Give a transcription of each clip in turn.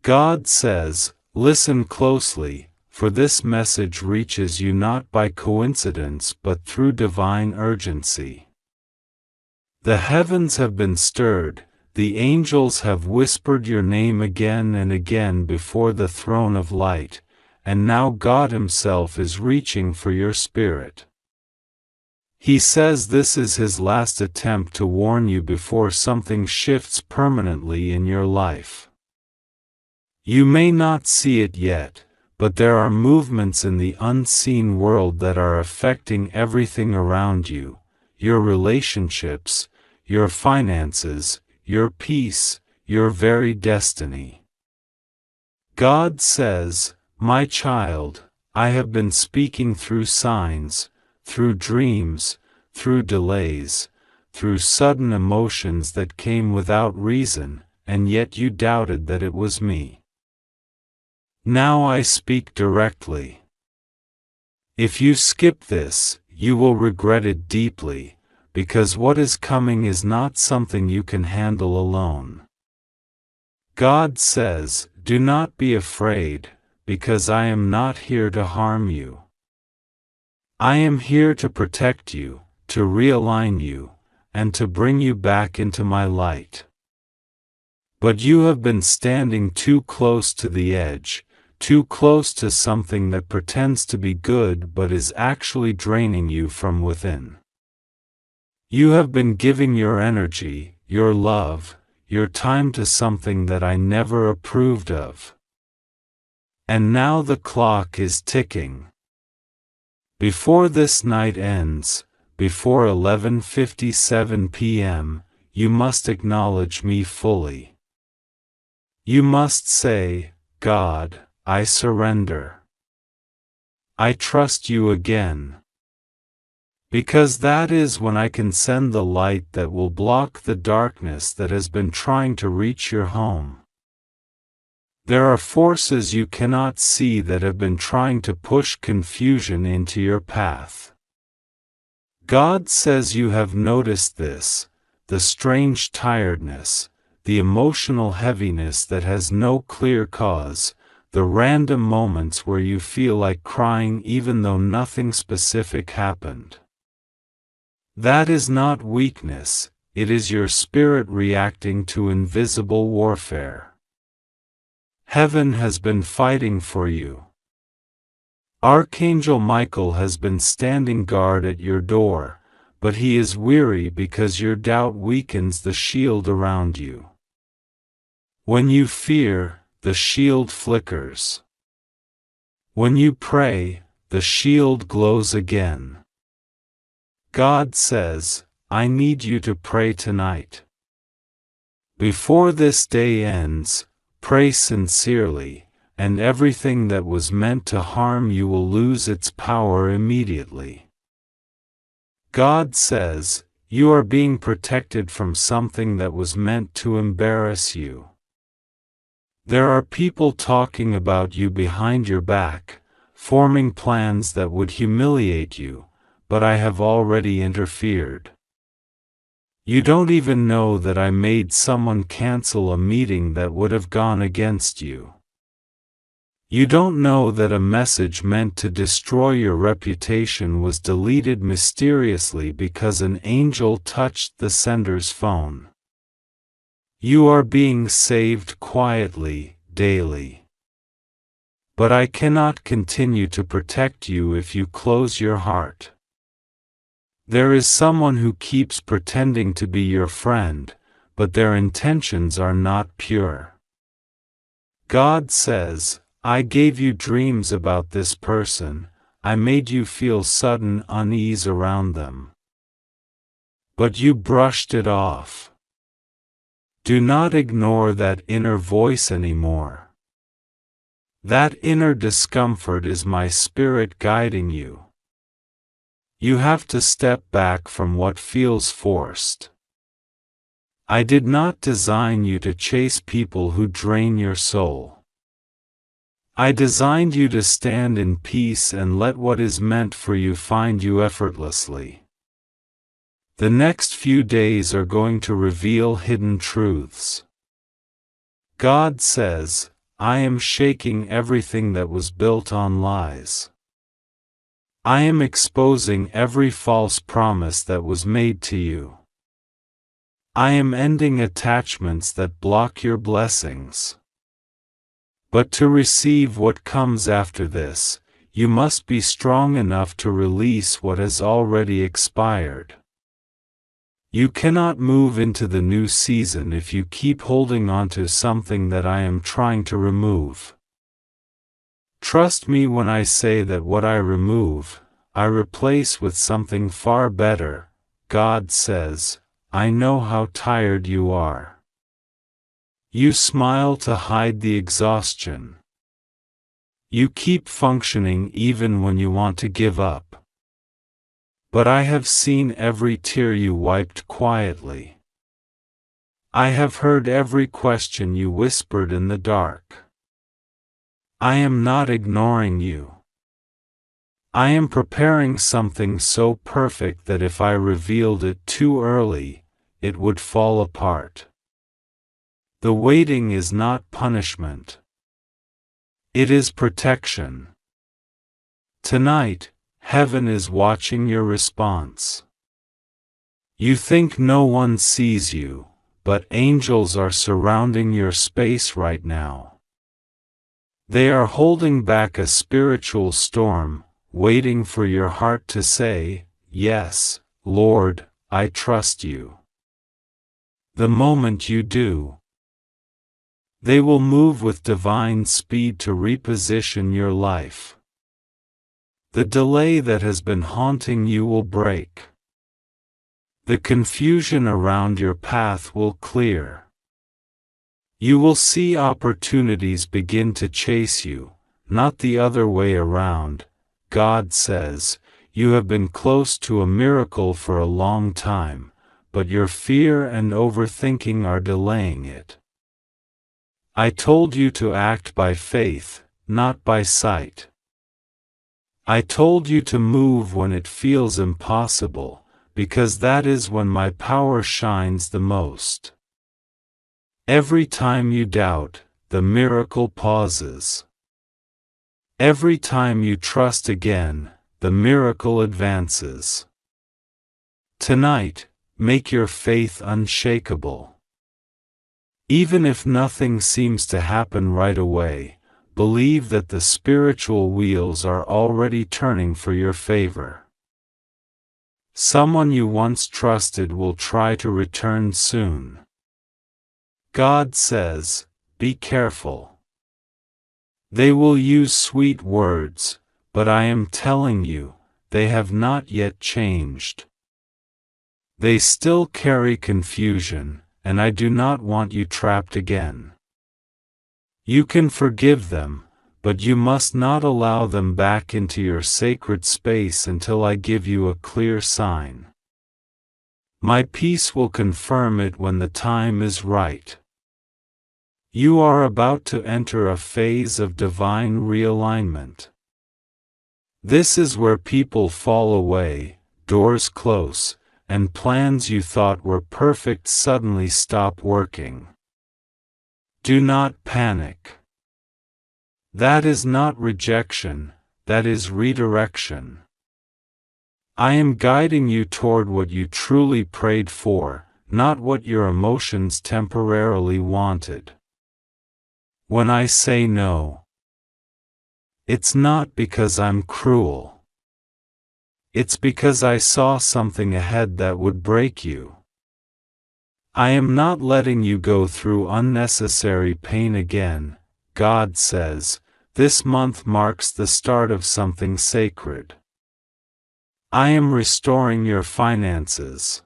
God says, listen closely, for this message reaches you not by coincidence but through divine urgency. The heavens have been stirred, the angels have whispered your name again and again before the throne of light, and now God Himself is reaching for your spirit. He says this is His last attempt to warn you before something shifts permanently in your life. You may not see it yet, but there are movements in the unseen world that are affecting everything around you, your relationships, your finances, your peace, your very destiny. God says, my child, I have been speaking through signs, through dreams, through delays, through sudden emotions that came without reason, and yet you doubted that it was me. Now I speak directly. If you skip this, you will regret it deeply, because what is coming is not something you can handle alone. God says, do not be afraid, because I am not here to harm you. I am here to protect you, to realign you, and to bring you back into my light. But you have been standing too close to the edge, too close to something that pretends to be good but is actually draining you from within. You have been giving your energy, your love, your time to something that I never approved of. And now the clock is ticking. Before this night ends, before 11:57 p.m., you must acknowledge me fully. You must say, God, I surrender. I trust you again. Because that is when I can send the light that will block the darkness that has been trying to reach your home. There are forces you cannot see that have been trying to push confusion into your path. God says you have noticed this, the strange tiredness, the emotional heaviness that has no clear cause, the random moments where you feel like crying even though nothing specific happened. That is not weakness, it is your spirit reacting to invisible warfare. Heaven has been fighting for you. Archangel Michael has been standing guard at your door, but he is weary because your doubt weakens the shield around you. When you fear, the shield flickers. When you pray, the shield glows again. God says, I need you to pray tonight. Before this day ends, pray sincerely, and everything that was meant to harm you will lose its power immediately. God says, you are being protected from something that was meant to embarrass you. There are people talking about you behind your back, forming plans that would humiliate you, but I have already interfered. You don't even know that I made someone cancel a meeting that would have gone against you. You don't know that a message meant to destroy your reputation was deleted mysteriously because an angel touched the sender's phone. You are being saved quietly, daily. But I cannot continue to protect you if you close your heart. There is someone who keeps pretending to be your friend, but their intentions are not pure. God says, I gave you dreams about this person, I made you feel sudden unease around them. But you brushed it off. Do not ignore that inner voice anymore. That inner discomfort is my spirit guiding you. You have to step back from what feels forced. I did not design you to chase people who drain your soul. I designed you to stand in peace and let what is meant for you find you effortlessly. The next few days are going to reveal hidden truths. God says, I am shaking everything that was built on lies. I am exposing every false promise that was made to you. I am ending attachments that block your blessings. But to receive what comes after this, you must be strong enough to release what has already expired. You cannot move into the new season if you keep holding on to something that I am trying to remove. Trust me when I say that what I remove, I replace with something far better. God says, I know how tired you are. You smile to hide the exhaustion. You keep functioning even when you want to give up. But I have seen every tear you wiped quietly. I have heard every question you whispered in the dark. I am not ignoring you. I am preparing something so perfect that if I revealed it too early, it would fall apart. The waiting is not punishment. It is protection. Tonight, heaven is watching your response. You think no one sees you, but angels are surrounding your space right now. They are holding back a spiritual storm, waiting for your heart to say, Yes, Lord, I trust you. The moment you do, they will move with divine speed to reposition your life. The delay that has been haunting you will break. The confusion around your path will clear. You will see opportunities begin to chase you, not the other way around. God says, you have been close to a miracle for a long time, but your fear and overthinking are delaying it. I told you to act by faith, not by sight. I told you to move when it feels impossible, because that is when my power shines the most. Every time you doubt, the miracle pauses. Every time you trust again, the miracle advances. Tonight, make your faith unshakable. Even if nothing seems to happen right away, believe that the spiritual wheels are already turning for your favor. Someone you once trusted will try to return soon. God says, be careful. They will use sweet words, but I am telling you, they have not yet changed. They still carry confusion, and I do not want you trapped again. You can forgive them, but you must not allow them back into your sacred space until I give you a clear sign. My peace will confirm it when the time is right. You are about to enter a phase of divine realignment. This is where people fall away, doors close, and plans you thought were perfect suddenly stop working. Do not panic. That is not rejection, that is redirection. I am guiding you toward what you truly prayed for, not what your emotions temporarily wanted. When I say no, it's not because I'm cruel. It's because I saw something ahead that would break you. I am not letting you go through unnecessary pain again. God says, this month marks the start of something sacred. I am restoring your finances.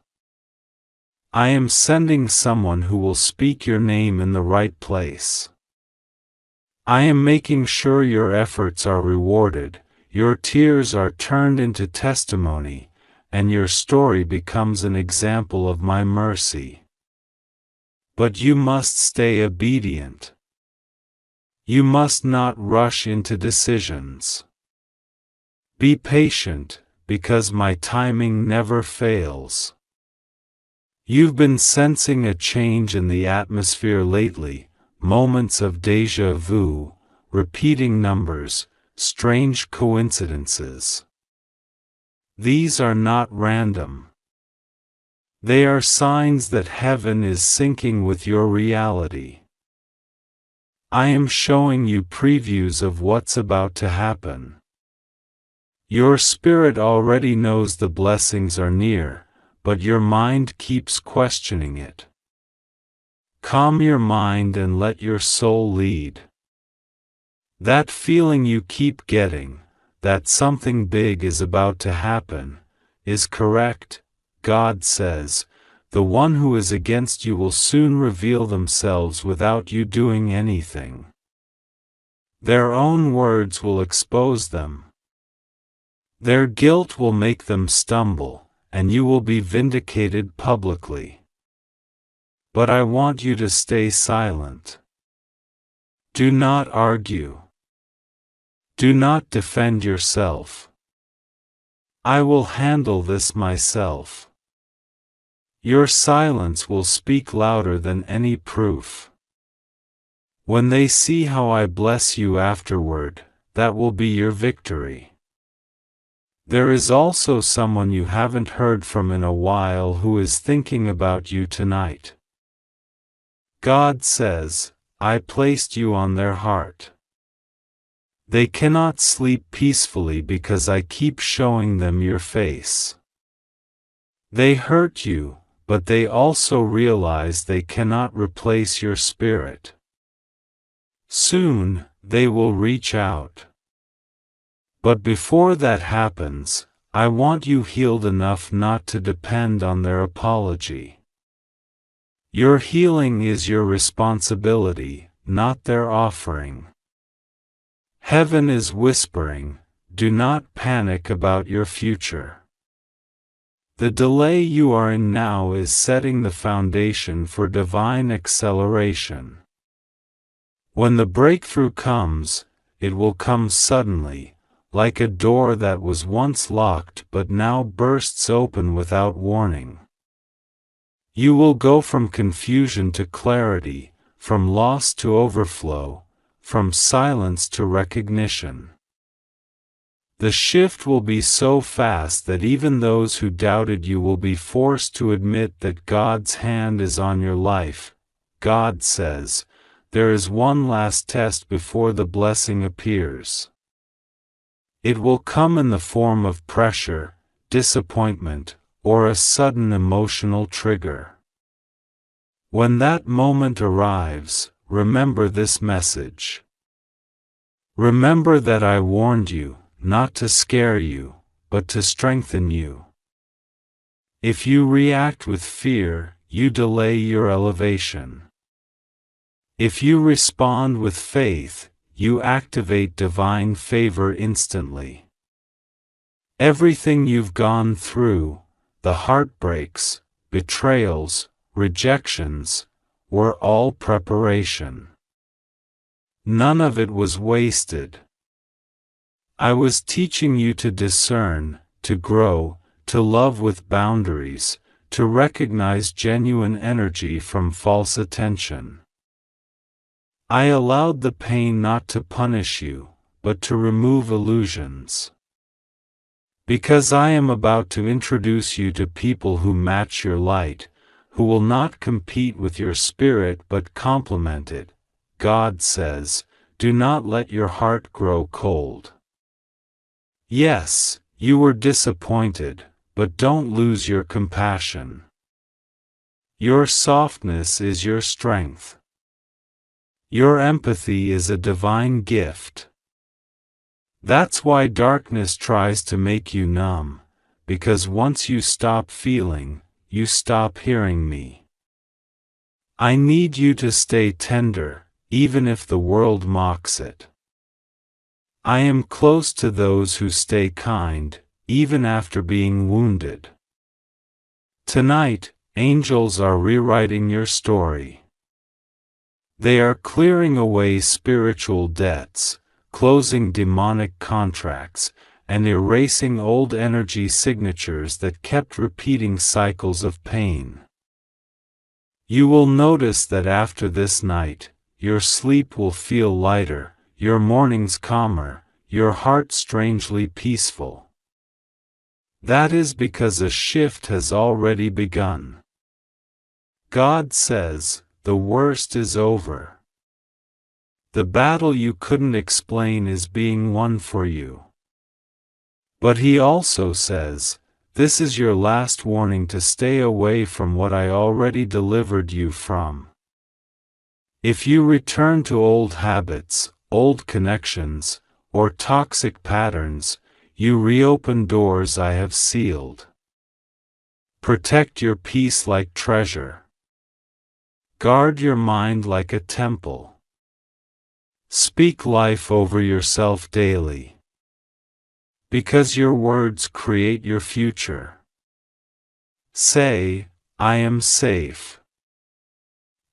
I am sending someone who will speak your name in the right place. I am making sure your efforts are rewarded, your tears are turned into testimony, and your story becomes an example of my mercy. But you must stay obedient. You must not rush into decisions. Be patient, because my timing never fails. You've been sensing a change in the atmosphere lately, moments of déjà vu, repeating numbers, strange coincidences. These are not random. They are signs that heaven is syncing with your reality. I am showing you previews of what's about to happen. Your spirit already knows the blessings are near, but your mind keeps questioning it. Calm your mind and let your soul lead. That feeling you keep getting, that something big is about to happen, is correct. God says, the one who is against you will soon reveal themselves without you doing anything. Their own words will expose them. Their guilt will make them stumble, and you will be vindicated publicly. But I want you to stay silent. Do not argue. Do not defend yourself. I will handle this myself. Your silence will speak louder than any proof. When they see how I bless you afterward, that will be your victory. There is also someone you haven't heard from in a while who is thinking about you tonight. God says, I placed you on their heart. They cannot sleep peacefully because I keep showing them your face. They hurt you, but they also realize they cannot replace your spirit. Soon, they will reach out. But before that happens, I want you healed enough not to depend on their apology. Your healing is your responsibility, not their offering. Heaven is whispering, do not panic about your future. The delay you are in now is setting the foundation for divine acceleration. When the breakthrough comes, it will come suddenly, like a door that was once locked but now bursts open without warning. You will go from confusion to clarity, from loss to overflow, from silence to recognition. The shift will be so fast that even those who doubted you will be forced to admit that God's hand is on your life. God says, there is one last test before the blessing appears. It will come in the form of pressure, disappointment, or a sudden emotional trigger. When that moment arrives, remember this message. Remember that I warned you, not to scare you, but to strengthen you. If you react with fear, you delay your elevation. If you respond with faith, you activate divine favor instantly. Everything you've gone through, the heartbreaks, betrayals, rejections, were all preparation. None of it was wasted. I was teaching you to discern, to grow, to love with boundaries, to recognize genuine energy from false attention. I allowed the pain not to punish you, but to remove illusions. Because I am about to introduce you to people who match your light, who will not compete with your spirit but complement it, God says, do not let your heart grow cold. Yes, you were disappointed, but don't lose your compassion. Your softness is your strength. Your empathy is a divine gift. That's why darkness tries to make you numb, because once you stop feeling, you stop hearing me. I need you to stay tender, even if the world mocks it. I am close to those who stay kind, even after being wounded. Tonight, angels are rewriting your story. They are clearing away spiritual debts, closing demonic contracts, and erasing old energy signatures that kept repeating cycles of pain. You will notice that after this night, your sleep will feel lighter, your mornings calmer, your heart strangely peaceful. That is because a shift has already begun. God says, the worst is over. The battle you couldn't explain is being won for you. But He also says, this is your last warning to stay away from what I already delivered you from. If you return to old habits, old connections, or toxic patterns, you reopen doors I have sealed. Protect your peace like treasure. Guard your mind like a temple. Speak life over yourself daily. Because your words create your future. Say, I am safe.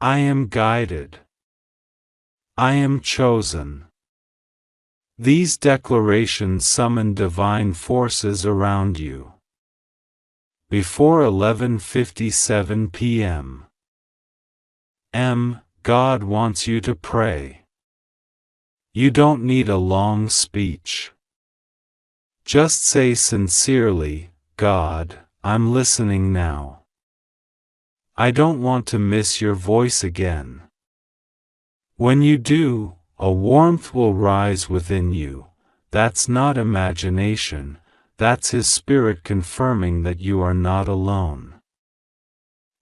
I am guided. I am chosen. These declarations summon divine forces around you. Before 11:57 p.m. God wants you to pray. You don't need a long speech. Just say sincerely, God, I'm listening now. I don't want to miss your voice again. When you do, a warmth will rise within you. That's not imagination, that's His Spirit confirming that you are not alone.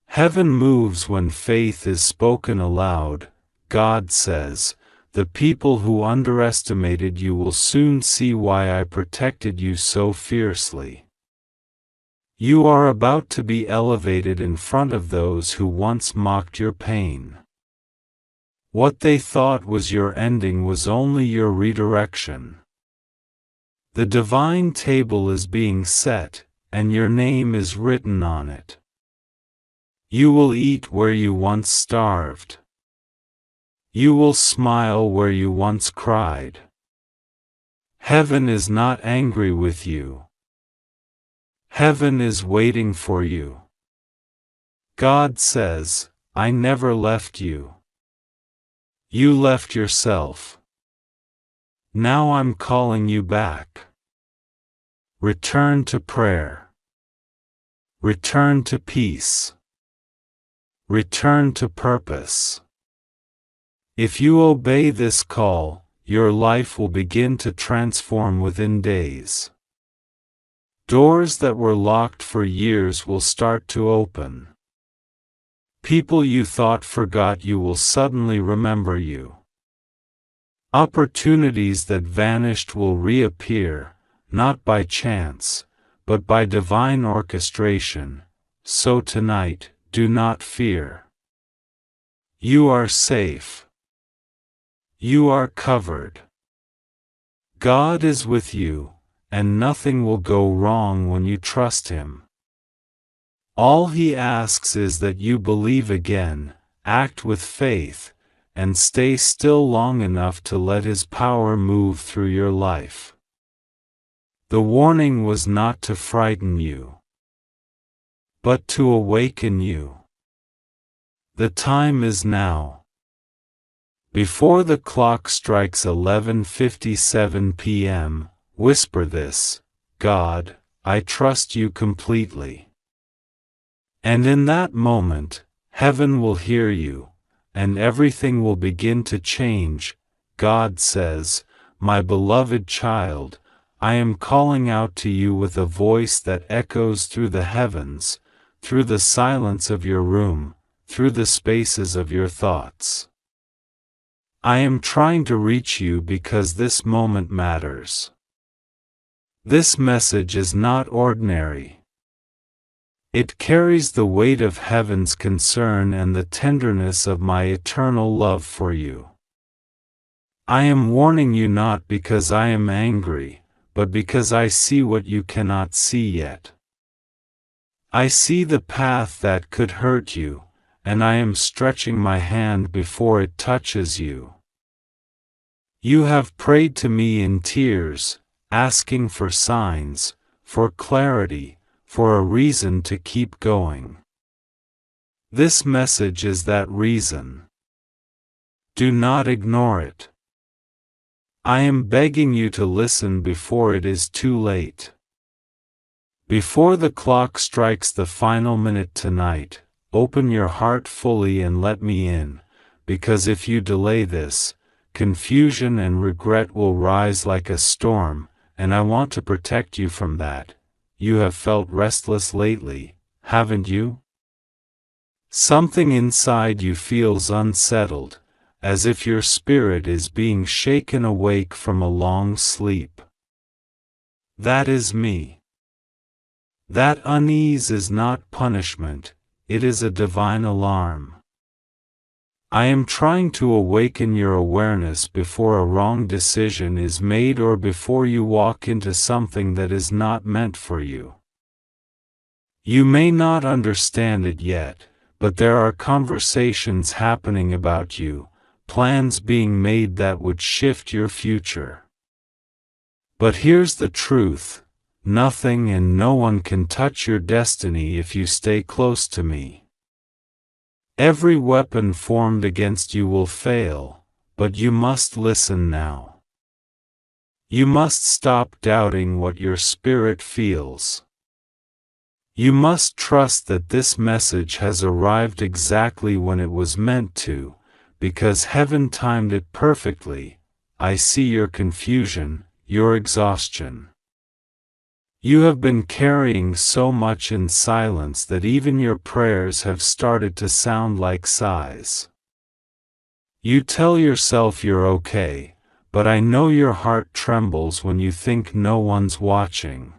Heaven moves when faith is spoken aloud. God says, the people who underestimated you will soon see why I protected you so fiercely. You are about to be elevated in front of those who once mocked your pain. What they thought was your ending was only your redirection. The divine table is being set, and your name is written on it. You will eat where you once starved. You will smile where you once cried. Heaven is not angry with you. Heaven is waiting for you. God says, I never left you. You left yourself. Now I'm calling you back. Return to prayer. Return to peace. Return to purpose. If you obey this call, your life will begin to transform within days. Doors that were locked for years will start to open. People you thought forgot you will suddenly remember you. Opportunities that vanished will reappear, not by chance, but by divine orchestration. So tonight, do not fear. You are safe. You are covered. God is with you, and nothing will go wrong when you trust Him. All He asks is that you believe again, act with faith, and stay still long enough to let His power move through your life. The warning was not to frighten you, but to awaken you. The time is now. Before the clock strikes 11:57 p.m., whisper this, God, I trust you completely. And in that moment, heaven will hear you, and everything will begin to change. God says, my beloved child, I am calling out to you with a voice that echoes through the heavens, through the silence of your room, through the spaces of your thoughts. I am trying to reach you because this moment matters. This message is not ordinary. It carries the weight of heaven's concern and the tenderness of my eternal love for you. I am warning you not because I am angry, but because I see what you cannot see yet. I see the path that could hurt you, and I am stretching my hand before it touches you. You have prayed to me in tears, asking for signs, for clarity, for a reason to keep going. This message is that reason. Do not ignore it. I am begging you to listen before it is too late. Before the clock strikes the final minute tonight, open your heart fully and let me in, because if you delay this, confusion and regret will rise like a storm, and I want to protect you from that. You have felt restless lately, haven't you? Something inside you feels unsettled, as if your spirit is being shaken awake from a long sleep. That is me. That unease is not punishment, it is a divine alarm. I am trying to awaken your awareness before a wrong decision is made or before you walk into something that is not meant for you. You may not understand it yet, but there are conversations happening about you, plans being made that would shift your future. But here's the truth. Nothing and no one can touch your destiny if you stay close to me. Every weapon formed against you will fail, but you must listen now. You must stop doubting what your spirit feels. You must trust that this message has arrived exactly when it was meant to, because heaven timed it perfectly. I see your confusion, your exhaustion. You have been carrying so much in silence that even your prayers have started to sound like sighs. You tell yourself you're okay, but I know your heart trembles when you think no one's watching.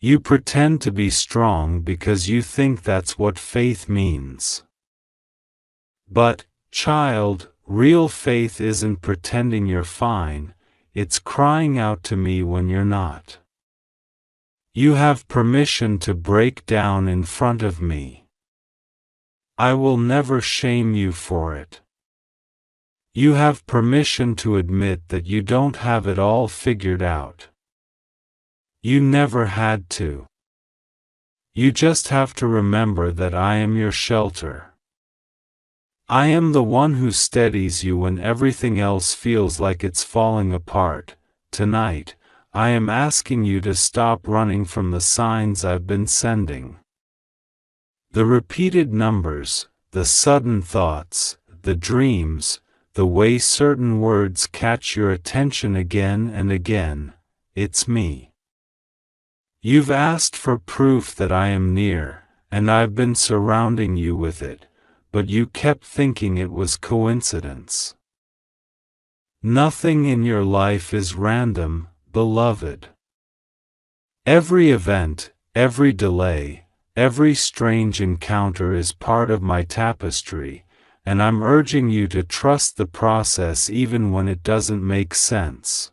You pretend to be strong because you think that's what faith means. But, child, real faith isn't pretending you're fine, it's crying out to me when you're not. You have permission to break down in front of me. I will never shame you for it. You have permission to admit that you don't have it all figured out. You never had to. You just have to remember that I am your shelter. I am the one who steadies you when everything else feels like it's falling apart. Tonight, I am asking you to stop running from the signs I've been sending. The repeated numbers, the sudden thoughts, the dreams, the way certain words catch your attention again and again, it's me. You've asked for proof that I am near, and I've been surrounding you with it, but you kept thinking it was coincidence. Nothing in your life is random, beloved. Every event, every delay, every strange encounter is part of my tapestry, and I'm urging you to trust the process even when it doesn't make sense.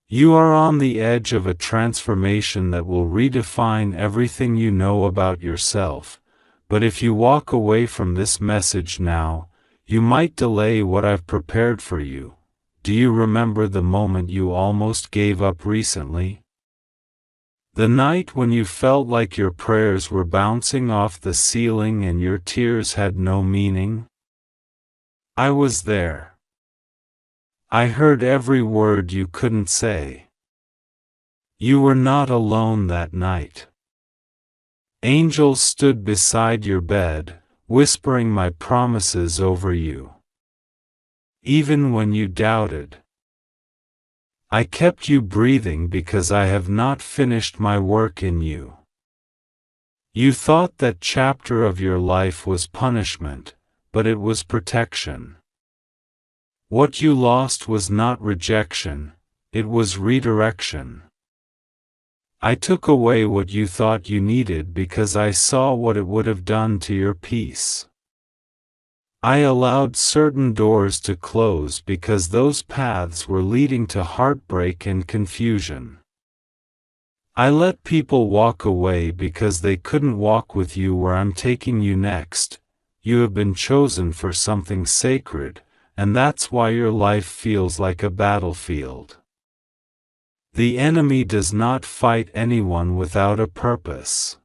You are on the edge of a transformation that will redefine everything you know about yourself, but if you walk away from this message now, you might delay what I've prepared for you. Do you remember the moment you almost gave up recently? The night when you felt like your prayers were bouncing off the ceiling and your tears had no meaning? I was there. I heard every word you couldn't say. You were not alone that night. Angels stood beside your bed, whispering my promises over you. Even when you doubted. I kept you breathing because I have not finished my work in you. You thought that chapter of your life was punishment, but it was protection. What you lost was not rejection, it was redirection. I took away what you thought you needed because I saw what it would have done to your peace. I allowed certain doors to close because those paths were leading to heartbreak and confusion. I let people walk away because they couldn't walk with you where I'm taking you next. You have been chosen for something sacred, and that's why your life feels like a battlefield. The enemy does not fight anyone without a purpose.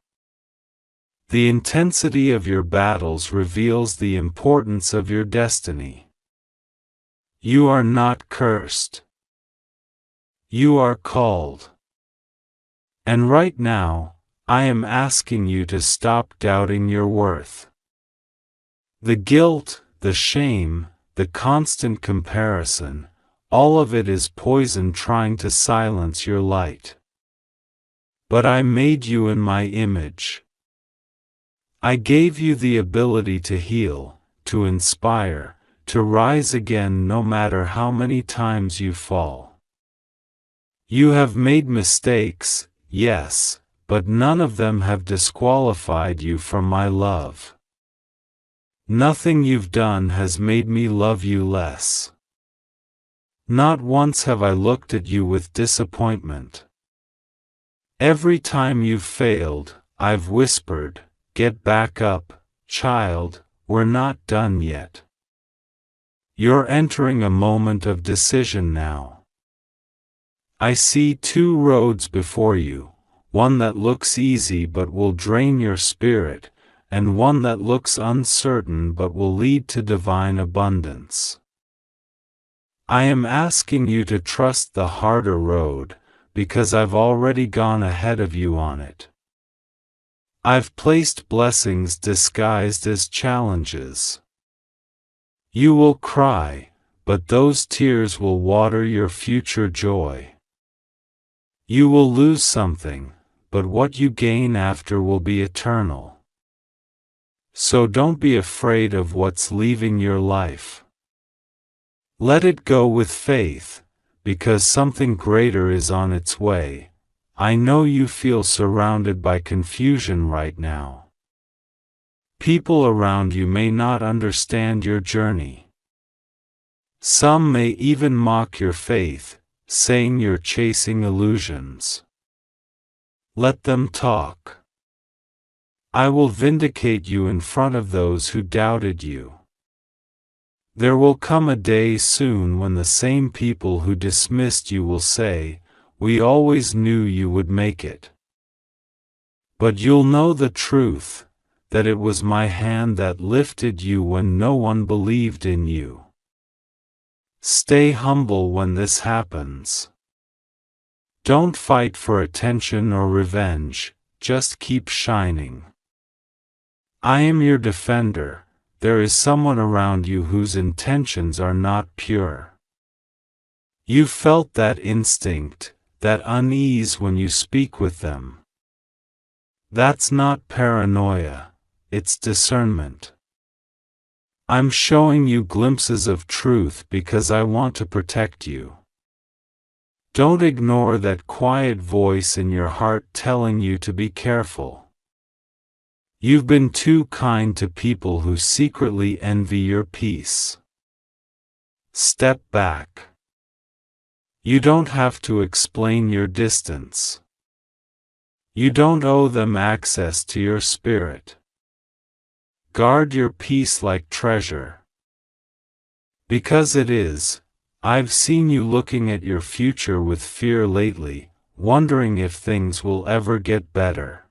The intensity of your battles reveals the importance of your destiny. You are not cursed. You are called. And right now, I am asking you to stop doubting your worth. The guilt, the shame, the constant comparison, all of it is poison trying to silence your light. But I made you in my image. I gave you the ability to heal, to inspire, to rise again no matter how many times you fall. You have made mistakes, yes, but none of them have disqualified you from my love. Nothing you've done has made me love you less. Not once have I looked at you with disappointment. Every time you've failed, I've whispered, "Get back up, child, we're not done yet." You're entering a moment of decision now. I see two roads before you, one that looks easy but will drain your spirit, and one that looks uncertain but will lead to divine abundance. I am asking you to trust the harder road, because I've already gone ahead of you on it. I've placed blessings disguised as challenges. You will cry, but those tears will water your future joy. You will lose something, but what you gain after will be eternal. So don't be afraid of what's leaving your life. Let it go with faith, because something greater is on its way. I know you feel surrounded by confusion right now. People around you may not understand your journey. Some may even mock your faith, saying you're chasing illusions. Let them talk. I will vindicate you in front of those who doubted you. There will come a day soon when the same people who dismissed you will say, "We always knew you would make it." But you'll know the truth, that it was my hand that lifted you when no one believed in you. Stay humble when this happens. Don't fight for attention or revenge, just keep shining. I am your defender. There is someone around you whose intentions are not pure. You felt that instinct, that unease when you speak with them. That's not paranoia, it's discernment. I'm showing you glimpses of truth because I want to protect you. Don't ignore that quiet voice in your heart telling you to be careful. You've been too kind to people who secretly envy your peace. Step back. You don't have to explain your distance. You don't owe them access to your spirit. Guard your peace like treasure. Because it is. I've seen you looking at your future with fear lately, wondering if things will ever get better.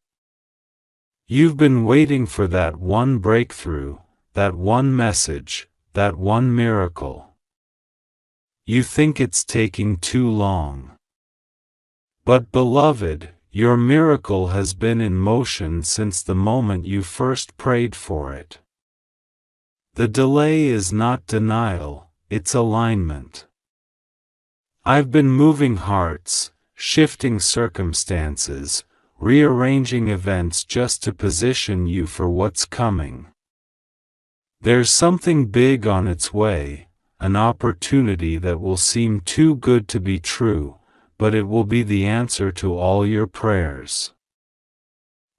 You've been waiting for that one breakthrough, that one message, that one miracle. You think it's taking too long. But beloved, your miracle has been in motion since the moment you first prayed for it. The delay is not denial, it's alignment. I've been moving hearts, shifting circumstances, rearranging events just to position you for what's coming. There's something big on its way, an opportunity that will seem too good to be true, but it will be the answer to all your prayers.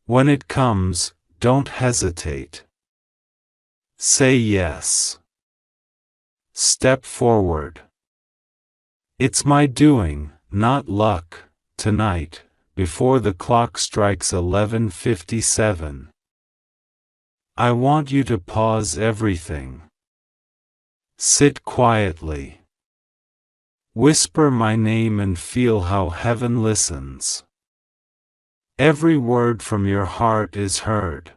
When it comes, don't hesitate. Say yes. Step forward. It's my doing, not luck, tonight, before the clock strikes 11:57. I want you to pause everything. Sit quietly. Whisper my name and feel how heaven listens. Every word from your heart is heard.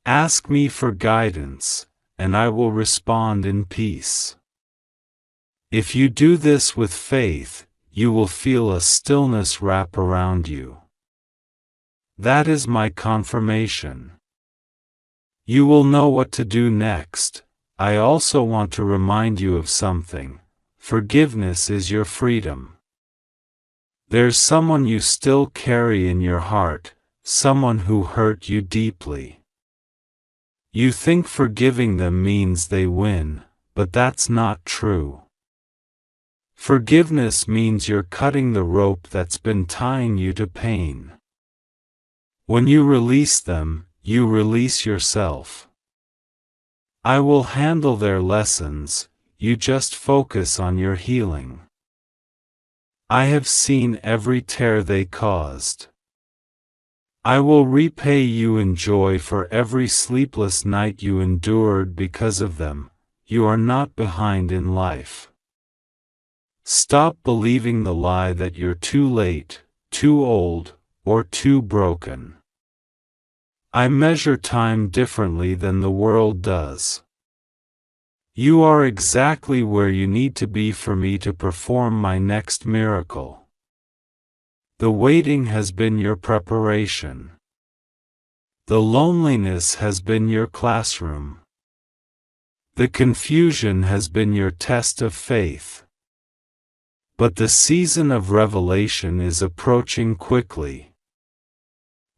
Ask me for guidance, and I will respond in peace. If you do this with faith, you will feel a stillness wrap around you. That is my confirmation. You will know what to do next. I also want to remind you of something. Forgiveness is your freedom. There's someone you still carry in your heart, someone who hurt you deeply. You think forgiving them means they win, but that's not true. Forgiveness means you're cutting the rope that's been tying you to pain. When you release them, you release yourself. I will handle their lessons, you just focus on your healing. I have seen every tear they caused. I will repay you in joy for every sleepless night you endured because of them. You are not behind in life. Stop believing the lie that you're too late, too old, or too broken. I measure time differently than the world does. You are exactly where you need to be for me to perform my next miracle. The waiting has been your preparation. The loneliness has been your classroom. The confusion has been your test of faith. But the season of revelation is approaching quickly.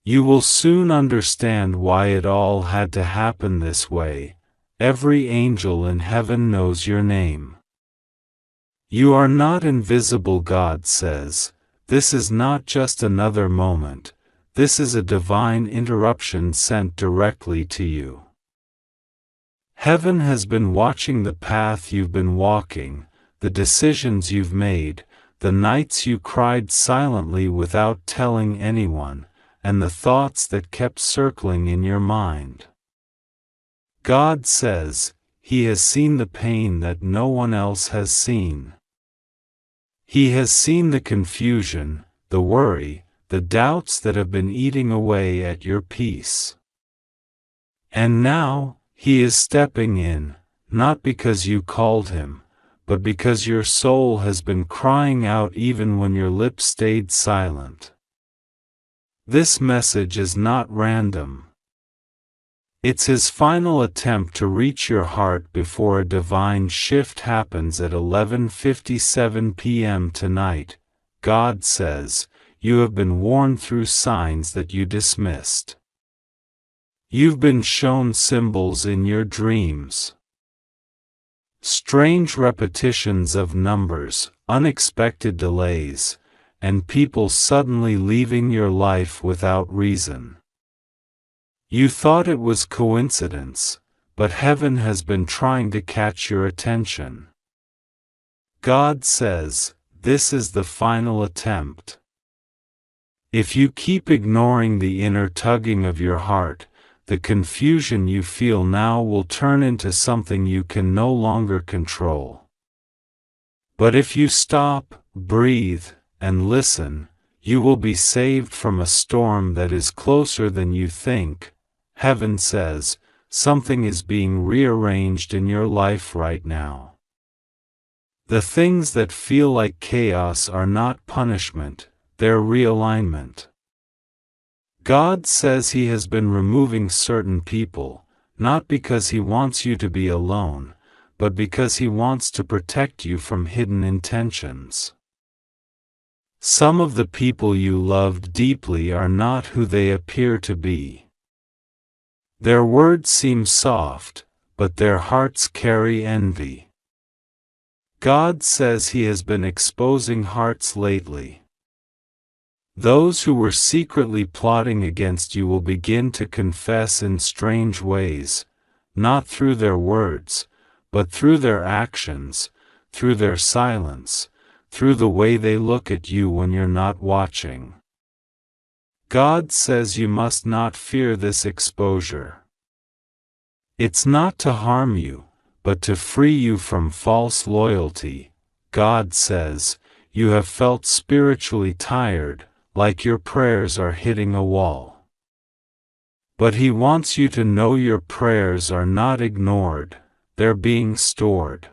You will soon understand why it all had to happen this way. Every angel in heaven knows your name. You are not invisible, God says. This is not just another moment. This is a divine interruption sent directly to you. Heaven has been watching the path you've been walking, the decisions you've made, the nights you cried silently without telling anyone, and the thoughts that kept circling in your mind. God says, He has seen the pain that no one else has seen. He has seen the confusion, the worry, the doubts that have been eating away at your peace. And now, He is stepping in, not because you called Him, but because your soul has been crying out even when your lips stayed silent. This message is not random. It's His final attempt to reach your heart before a divine shift happens at 11:57 p.m. tonight. God says, you have been warned through signs that you dismissed. You've been shown symbols in your dreams. Strange repetitions of numbers, unexpected delays, and people suddenly leaving your life without reason. You thought it was coincidence, but heaven has been trying to catch your attention. God says, this is the final attempt. If you keep ignoring the inner tugging of your heart, the confusion you feel now will turn into something you can no longer control. But if you stop, breathe, and listen, you will be saved from a storm that is closer than you think. Heaven says, something is being rearranged in your life right now. The things that feel like chaos are not punishment, they're realignment. God says He has been removing certain people, not because He wants you to be alone, but because He wants to protect you from hidden intentions. Some of the people you loved deeply are not who they appear to be. Their words seem soft, but their hearts carry envy. God says He has been exposing hearts lately. Those who were secretly plotting against you will begin to confess in strange ways, not through their words, but through their actions, through their silence, through the way they look at you when you're not watching. God says you must not fear this exposure. It's not to harm you, but to free you from false loyalty. God says, you have felt spiritually tired, like your prayers are hitting a wall. But He wants you to know your prayers are not ignored, they're being stored.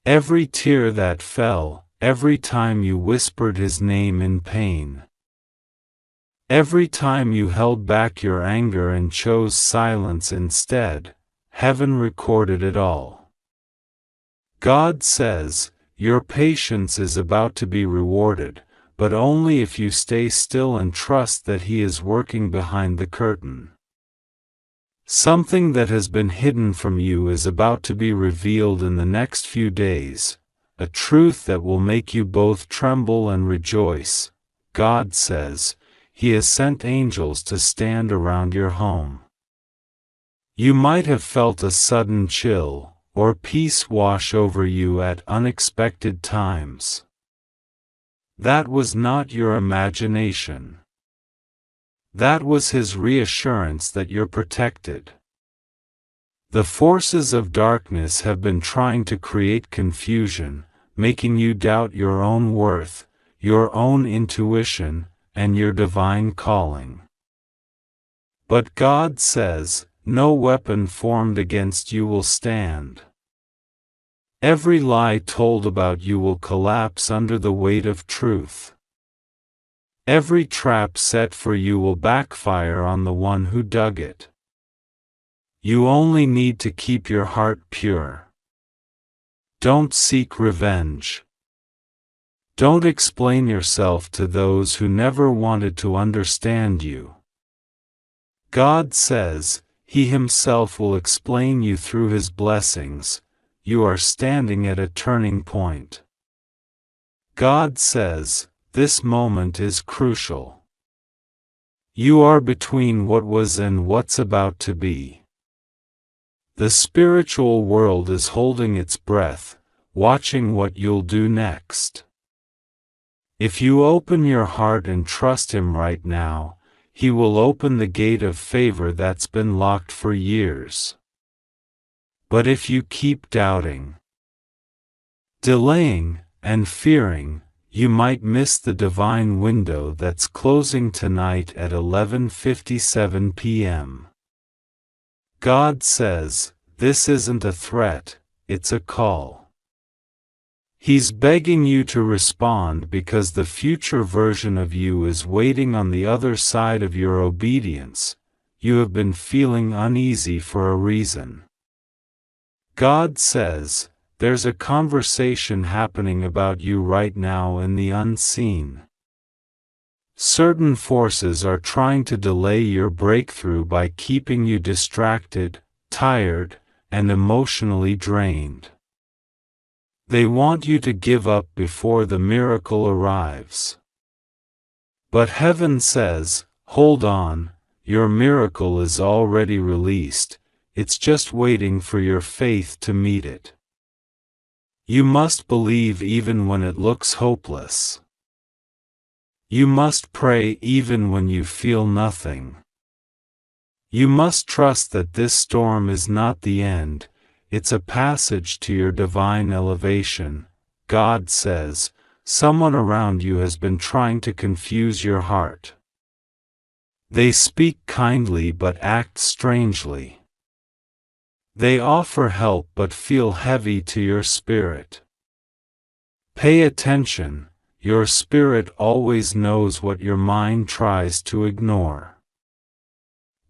Every tear that fell, every time you whispered His name in pain, every time you held back your anger and chose silence instead, heaven recorded it all. God says, your patience is about to be rewarded, but only if you stay still and trust that He is working behind the curtain. Something that has been hidden from you is about to be revealed in the next few days, a truth that will make you both tremble and rejoice. God says, He has sent angels to stand around your home. You might have felt a sudden chill, or peace wash over you at unexpected times. That was not your imagination. That was His reassurance that you're protected. The forces of darkness have been trying to create confusion, making you doubt your own worth, your own intuition, and your divine calling. But God says, no weapon formed against you will stand. Every lie told about you will collapse under the weight of truth. Every trap set for you will backfire on the one who dug it. You only need to keep your heart pure. Don't seek revenge. Don't explain yourself to those who never wanted to understand you. God says, He Himself will explain you through His blessings. You are standing at a turning point. God says, this moment is crucial. You are between what was and what's about to be. The spiritual world is holding its breath, watching what you'll do next. If you open your heart and trust Him right now, He will open the gate of favor that's been locked for years. But if you keep doubting, delaying, and fearing, you might miss the divine window that's closing tonight at 11:57 p.m. God says, this isn't a threat, it's a call. He's begging you to respond because the future version of you is waiting on the other side of your obedience. You have been feeling uneasy for a reason. God says, there's a conversation happening about you right now in the unseen. Certain forces are trying to delay your breakthrough by keeping you distracted, tired, and emotionally drained. They want you to give up before the miracle arrives. But heaven says, hold on, your miracle is already released, it's just waiting for your faith to meet it. You must believe even when it looks hopeless. You must pray even when you feel nothing. You must trust that this storm is not the end, it's a passage to your divine elevation. God says, someone around you has been trying to confuse your heart. They speak kindly but act strangely. They offer help but feel heavy to your spirit. Pay attention, your spirit always knows what your mind tries to ignore.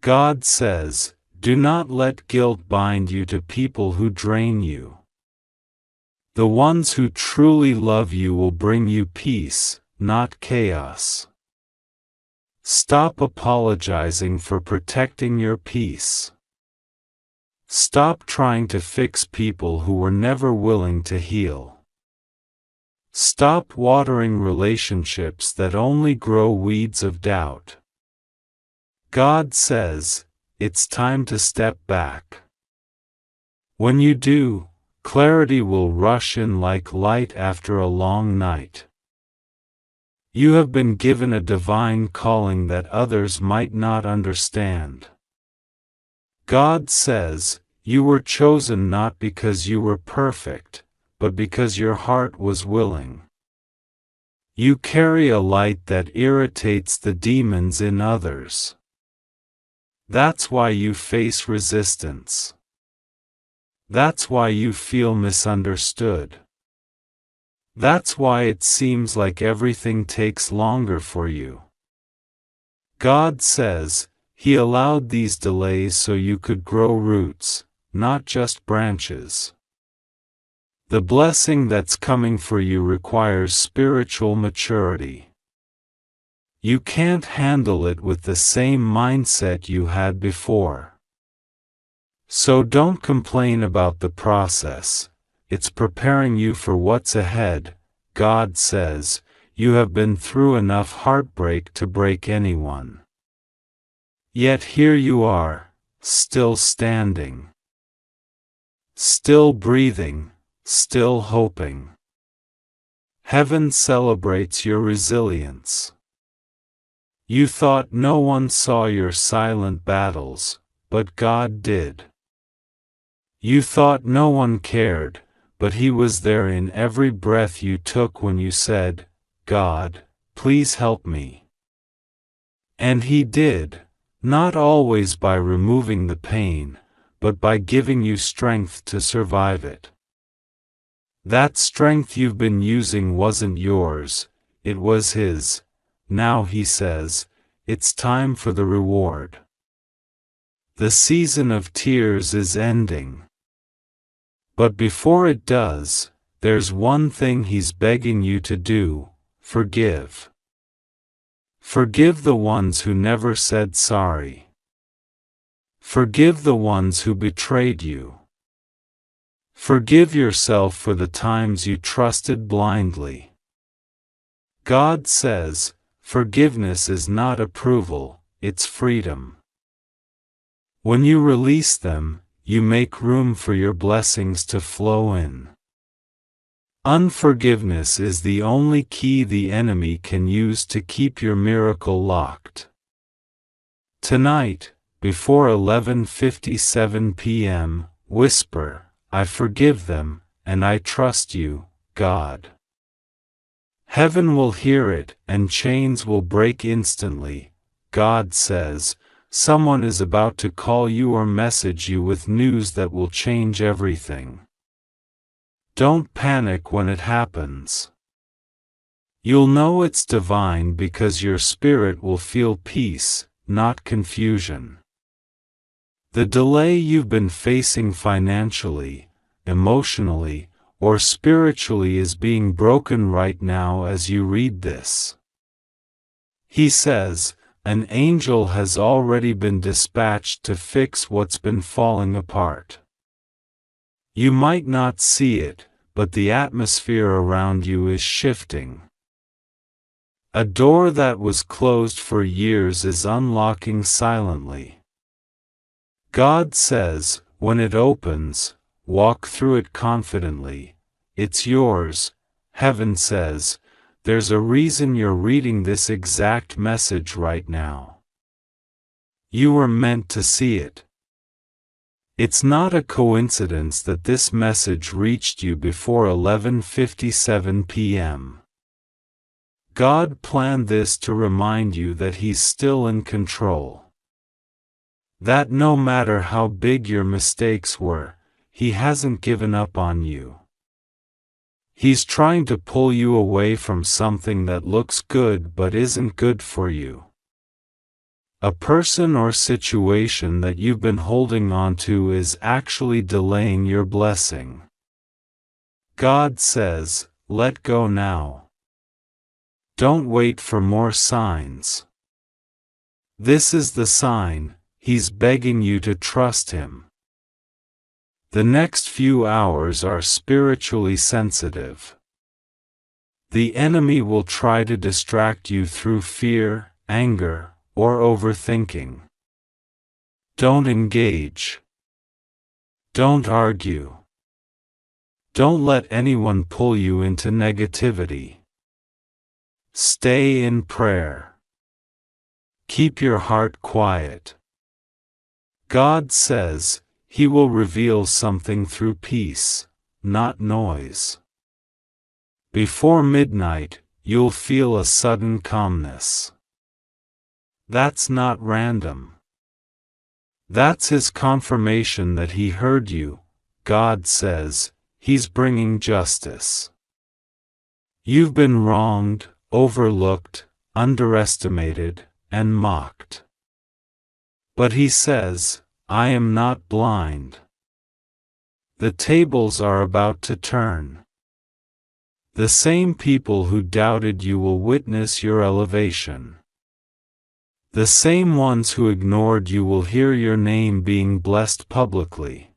God says, do not let guilt bind you to people who drain you. The ones who truly love you will bring you peace, not chaos. Stop apologizing for protecting your peace. Stop trying to fix people who were never willing to heal. Stop watering relationships that only grow weeds of doubt. God says, it's time to step back. When you do, clarity will rush in like light after a long night. You have been given a divine calling that others might not understand. God says, you were chosen not because you were perfect, but because your heart was willing. You carry a light that irritates the demons in others. That's why you face resistance. That's why you feel misunderstood. That's why it seems like everything takes longer for you. God says, He allowed these delays so you could grow roots, not just branches. The blessing that's coming for you requires spiritual maturity. You can't handle it with the same mindset you had before. So don't complain about the process. It's preparing you for what's ahead. God says, you have been through enough heartbreak to break anyone. Yet here you are, still standing. Still breathing, still hoping. Heaven celebrates your resilience. You thought no one saw your silent battles, but God did. You thought no one cared, but He was there in every breath you took when you said, God, please help me. And He did, not always by removing the pain, but by giving you strength to survive it. That strength you've been using wasn't yours, it was His. Now He says, it's time for the reward. The season of tears is ending. But before it does, there's one thing He's begging you to do: forgive. Forgive the ones who never said sorry. Forgive the ones who betrayed you. Forgive yourself for the times you trusted blindly. God says, forgiveness is not approval, it's freedom. When you release them, you make room for your blessings to flow in. Unforgiveness is the only key the enemy can use to keep your miracle locked. Tonight, before 11:57 p.m., whisper, I forgive them, and I trust you, God. Heaven will hear it, and chains will break instantly. God says, someone is about to call you or message you with news that will change everything. Don't panic when it happens. You'll know it's divine because your spirit will feel peace, not confusion. The delay you've been facing financially, emotionally, or spiritually is being broken right now as you read this. He says, an angel has already been dispatched to fix what's been falling apart. You might not see it, but the atmosphere around you is shifting. A door that was closed for years is unlocking silently. God says, when it opens, walk through it confidently. It's yours. Heaven says, there's a reason you're reading this exact message right now. You were meant to see it. It's not a coincidence that this message reached you before 11:57 p.m. God planned this to remind you that He's still in control. That no matter how big your mistakes were, He hasn't given up on you. He's trying to pull you away from something that looks good but isn't good for you. A person or situation that you've been holding on to is actually delaying your blessing. God says, let go now. Don't wait for more signs. This is the sign. He's begging you to trust Him. The next few hours are spiritually sensitive. The enemy will try to distract you through fear, anger, or overthinking. Don't engage. Don't argue. Don't let anyone pull you into negativity. Stay in prayer. Keep your heart quiet. God says, He will reveal something through peace, not noise. Before midnight, you'll feel a sudden calmness. That's not random. That's his confirmation that he heard you. God says, he's bringing justice. You've been wronged, overlooked, underestimated, and mocked. But he says, I am not blind. The tables are about to turn. The same people who doubted you will witness your elevation. The same ones who ignored you will hear your name being blessed publicly.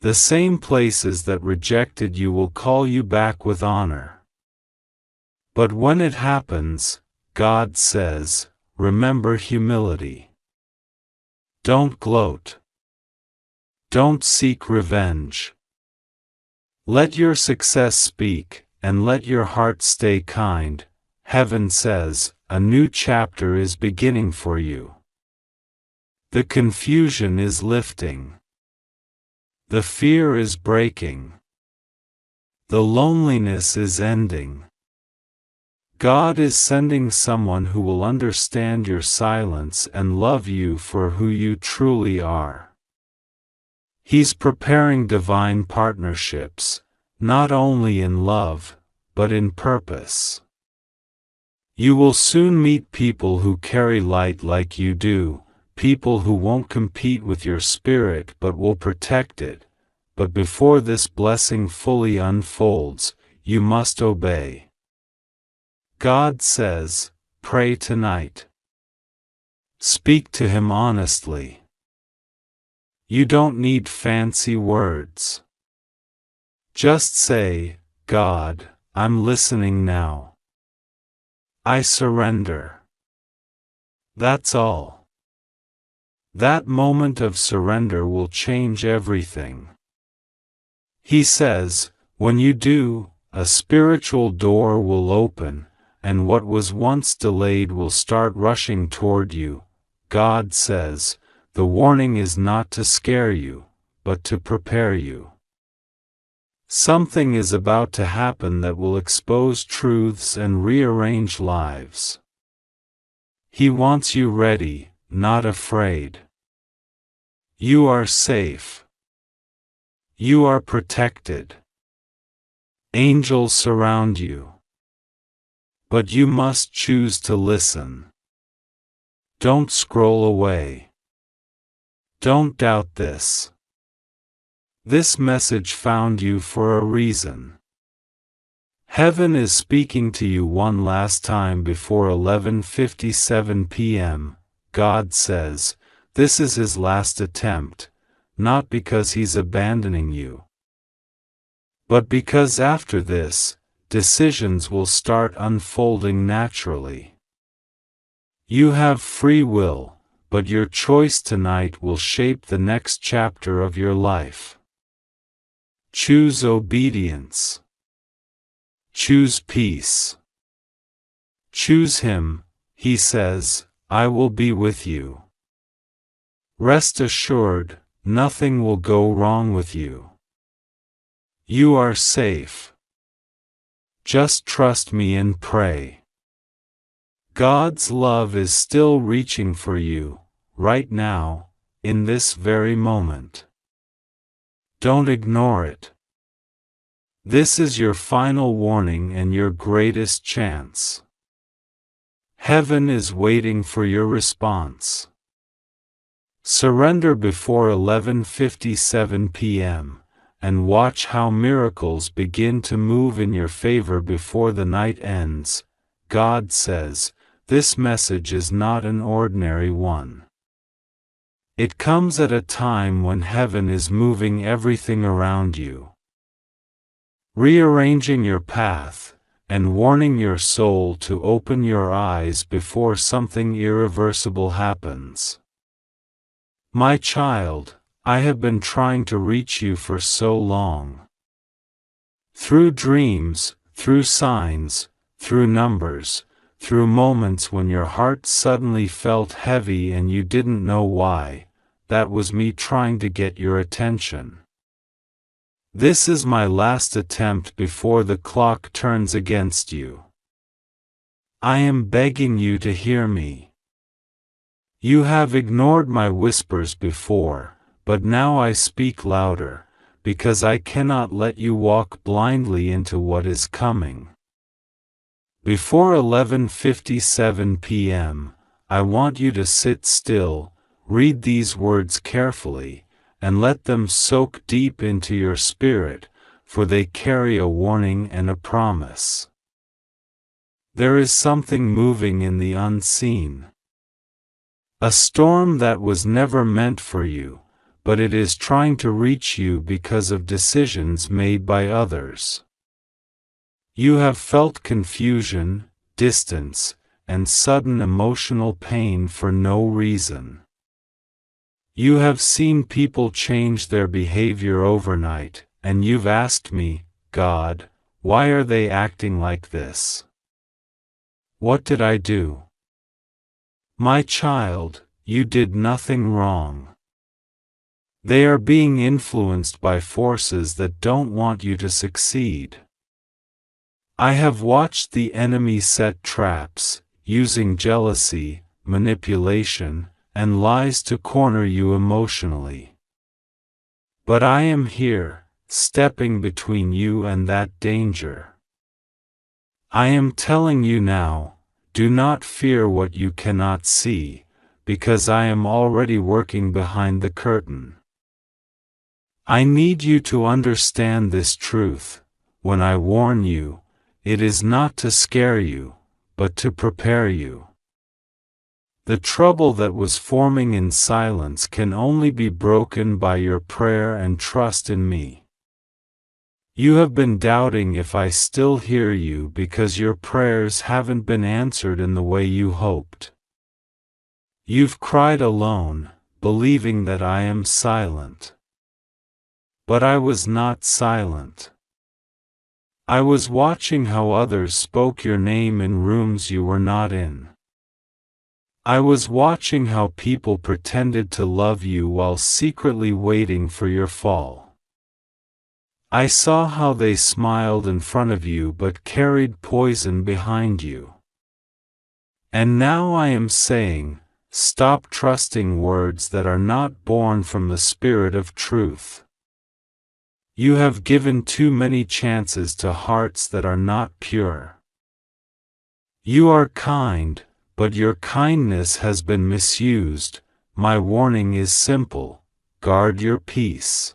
The same places that rejected you will call you back with honor. But when it happens, God says, remember humility. Don't gloat. Don't seek revenge. Let your success speak, and let your heart stay kind. Heaven says, a new chapter is beginning for you. The confusion is lifting. The fear is breaking. The loneliness is ending. God is sending someone who will understand your silence and love you for who you truly are. He's preparing divine partnerships, not only in love, but in purpose. You will soon meet people who carry light like you do, people who won't compete with your spirit but will protect it. But before this blessing fully unfolds, you must obey. God says, pray tonight. Speak to him honestly. You don't need fancy words. Just say, God, I'm listening now. I surrender. That's all. That moment of surrender will change everything. He says, when you do, a spiritual door will open, and what was once delayed will start rushing toward you. God says, the warning is not to scare you, but to prepare you. Something is about to happen that will expose truths and rearrange lives. He wants you ready, not afraid. You are safe. You are protected. Angels surround you. But you must choose to listen. Don't scroll away. Don't doubt this. This message found you for a reason. Heaven is speaking to you one last time before 11:57 p.m. God says, this is his last attempt, not because he's abandoning you, but because after this, decisions will start unfolding naturally. You have free will, but your choice tonight will shape the next chapter of your life. Choose obedience. Choose peace. Choose him. He says, I will be with you. Rest assured, nothing will go wrong with you. You are safe. Just trust me and pray. God's love is still reaching for you, right now, in this very moment. Don't ignore it. This is your final warning and your greatest chance. Heaven is waiting for your response. Surrender before 11:57 p.m., and watch how miracles begin to move in your favor before the night ends. God says, this message is not an ordinary one. It comes at a time when heaven is moving everything around you, rearranging your path, and warning your soul to open your eyes before something irreversible happens. My child, I have been trying to reach you for so long. Through dreams, through signs, through numbers, through moments when your heart suddenly felt heavy and you didn't know why, that was me trying to get your attention. This is my last attempt before the clock turns against you. I am begging you to hear me. You have ignored my whispers before, but now I speak louder, because I cannot let you walk blindly into what is coming. Before 11:57 p.m., I want you to sit still, read these words carefully, and let them soak deep into your spirit, for they carry a warning and a promise. There is something moving in the unseen. A storm that was never meant for you, but it is trying to reach you because of decisions made by others. You have felt confusion, distance, and sudden emotional pain for no reason. You have seen people change their behavior overnight, and you've asked me, God, why are they acting like this? What did I do? My child, you did nothing wrong. They are being influenced by forces that don't want you to succeed. I have watched the enemy set traps, using jealousy, manipulation, and lies to corner you emotionally. But I am here, stepping between you and that danger. I am telling you now, do not fear what you cannot see, because I am already working behind the curtain. I need you to understand this truth. When I warn you, it is not to scare you, but to prepare you. The trouble that was forming in silence can only be broken by your prayer and trust in me. You have been doubting if I still hear you because your prayers haven't been answered in the way you hoped. You've cried alone, believing that I am silent. But I was not silent. I was watching how others spoke your name in rooms you were not in. I was watching how people pretended to love you while secretly waiting for your fall. I saw how they smiled in front of you but carried poison behind you. And now I am saying, stop trusting words that are not born from the Spirit of truth. You have given too many chances to hearts that are not pure. You are kind, but your kindness has been misused. My warning is simple: guard your peace.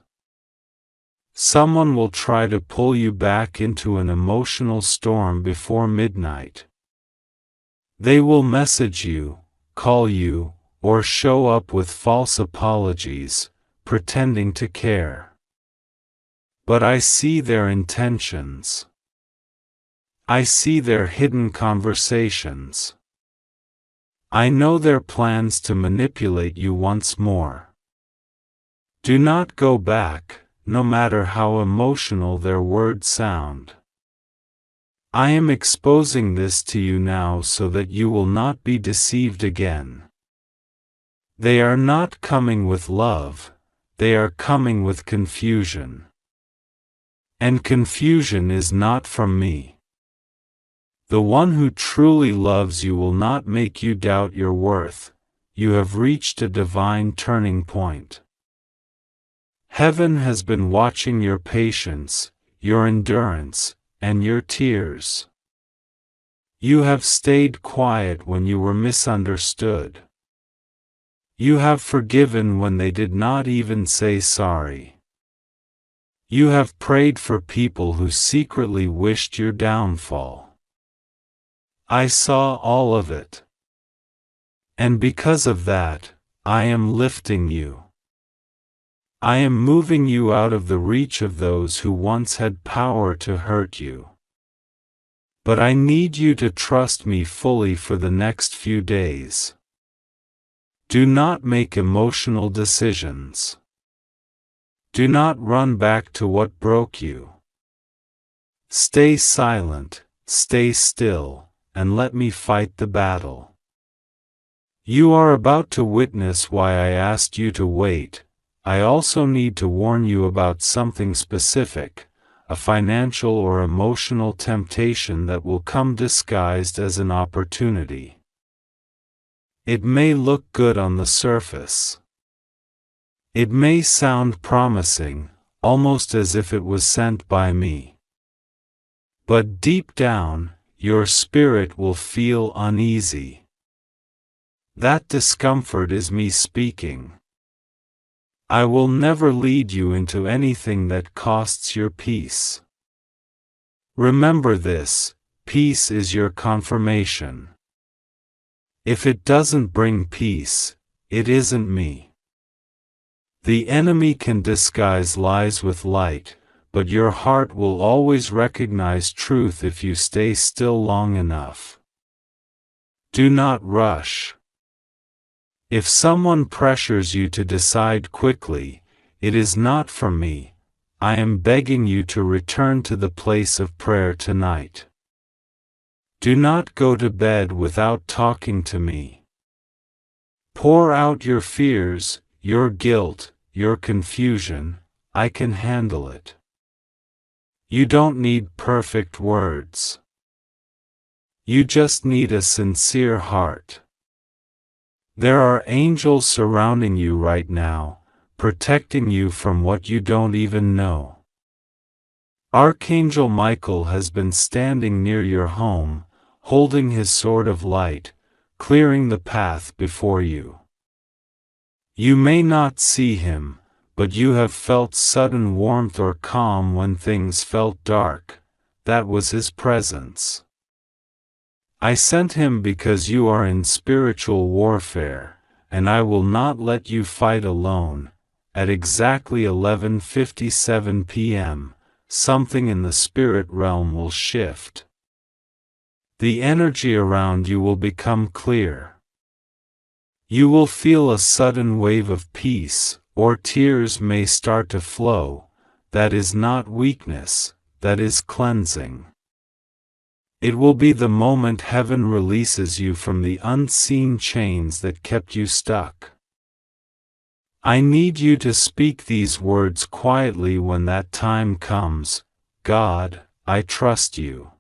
Someone will try to pull you back into an emotional storm before midnight. They will message you, call you, or show up with false apologies, pretending to care. But I see their intentions. I see their hidden conversations. I know their plans to manipulate you once more. Do not go back, no matter how emotional their words sound. I am exposing this to you now so that you will not be deceived again. They are not coming with love, they are coming with confusion. And confusion is not from me. The one who truly loves you will not make you doubt your worth. You have reached a divine turning point. Heaven has been watching your patience, your endurance, and your tears. You have stayed quiet when you were misunderstood. You have forgiven when they did not even say sorry. You have prayed for people who secretly wished your downfall. I saw all of it. And because of that, I am lifting you. I am moving you out of the reach of those who once had power to hurt you. But I need you to trust me fully for the next few days. Do not make emotional decisions. Do not run back to what broke you. Stay silent, stay still, and let me fight the battle. You are about to witness why I asked you to wait. I also need to warn you about something specific, a financial or emotional temptation that will come disguised as an opportunity. It may look good on the surface. It may sound promising, almost as if it was sent by me. But deep down, your spirit will feel uneasy. That discomfort is me speaking. I will never lead you into anything that costs your peace. Remember this, peace is your confirmation. If it doesn't bring peace, it isn't me. The enemy can disguise lies with light, but your heart will always recognize truth if you stay still long enough. Do not rush. If someone pressures you to decide quickly, it is not from me. I am begging you to return to the place of prayer tonight. Do not go to bed without talking to me. Pour out your fears, your guilt, your confusion. I can handle it. You don't need perfect words. You just need a sincere heart. There are angels surrounding you right now, protecting you from what you don't even know. Archangel Michael has been standing near your home, holding his sword of light, clearing the path before you. You may not see him, but you have felt sudden warmth or calm when things felt dark. That was his presence. I sent him because you are in spiritual warfare, and I will not let you fight alone. At exactly 11:57 p.m., something in the spirit realm will shift. The energy around you will become clear. You will feel a sudden wave of peace, or tears may start to flow. That is not weakness, that is cleansing. It will be the moment heaven releases you from the unseen chains that kept you stuck. I need you to speak these words quietly when that time comes. God, I trust you.